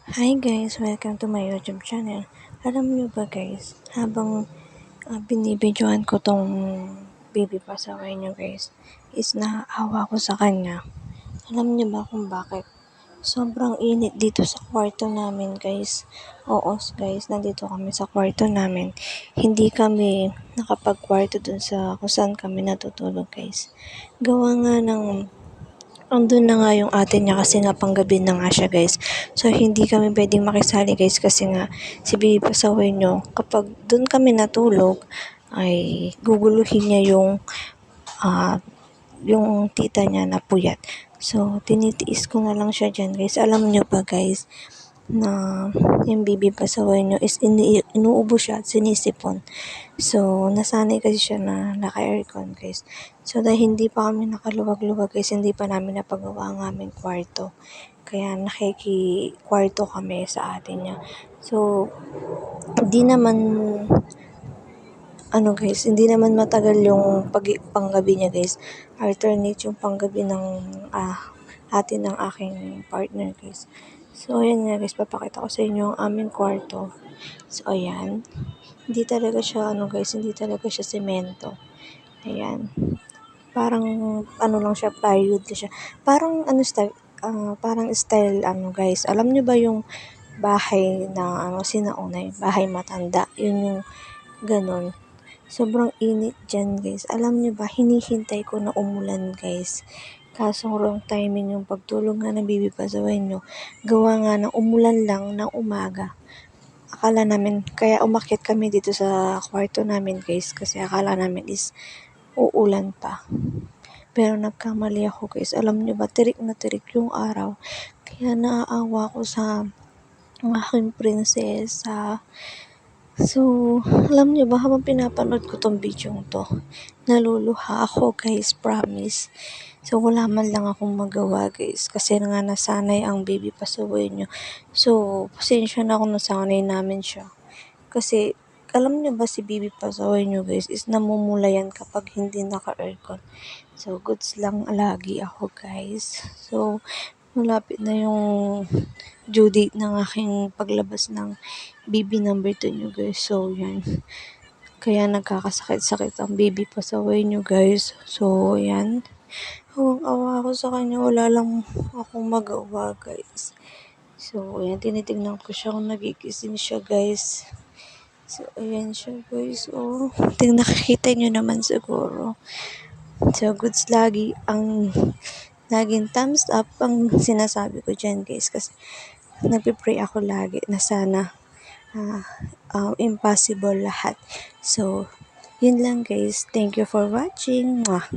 Hi guys! Welcome to my YouTube channel. Alam niyo ba guys, habang binibidyoan ko tong baby pasaway niyo guys, is naaawa ko sa kanya. Alam niyo ba kung bakit? Sobrang init dito sa kwarto namin guys. Oo guys, nandito kami sa kwarto namin. Hindi kami nakapagkwarto dun sa kung saan kami natutulog guys. Gawa nga ng andun na nga yung ate niya kasi nga panggabi na nga siya guys. So hindi kami pwedeng makisali guys kasi nga si baby pasaway nyo kapag dun kami natulog ay guguluhin niya ah, yung tita niya na puyat. So tinitiis ko na lang siya dyan guys. Alam nyo ba guys na yung baby pasaway nyo is inuubo siya at sinisipon. So, nasanay kasi siya na naka-aircon guys. So, dahil hindi pa kami nakaluwag-luwag guys, hindi pa namin napagawa ang aming kwarto. Kaya nakikikwarto kami sa atin niya. So, hindi naman, hindi naman matagal yung panggabi niya guys. Alternate yung panggabi ng atin ng aking partner guys. So, ayan nga guys, papakita ko sa inyo ang aming kwarto. So, ayan. Hindi talaga siya, hindi talaga siya semento. Ayan. Parang, lang siya, plywood lang siya. Parang, style, guys. Alam niyo ba yung bahay na, sinauna, yung bahay matanda? Yun yung ganon. Sobrang init dyan, guys. Alam niyo ba, hinihintay ko na umulan, guys. Kaso wrong timing yung pagtulog nga ng baby pasaway nyo. Gawa nga ng umulan lang ng umaga. Akala namin, kaya umakyat kami dito sa kwarto namin guys, kasi akala namin is uulan pa. Pero nagkamali ako guys. Alam niyo ba, tirik na tirik yung araw. Kaya naaawa ko sa aking prinsesa. So, alam niyo ba, habang pinapanood ko tong video to, naluluha ako guys, promise. So, wala man lang akong magawa guys, kasi nga nasanay ang baby pasaway nyo. So, pasensya na kung nasanay namin siya. Kasi, alam niyo ba si baby pasaway nyo guys, is namumula yan kapag hindi naka-aircon. So, goods lang lagi ako guys. So, malapit na yung due date ng aking paglabas ng baby number 2 nyo guys. So, yan. Kaya nagkakasakit-sakit ang baby pasaway nyo guys. So, yan. Awang-awa ako sa kanya. Wala lang akong magawa guys. So, ayan. Tinitignan ko siya kung nagigising siya guys. So, ayan siya guys. Oh, nakikita nyo naman siguro. So, goods laging thumbs up ang sinasabi ko dyan guys. Kasi, nagpipray ako lagi na sana impossible lahat. So, yun lang guys. Thank you for watching. Mwah.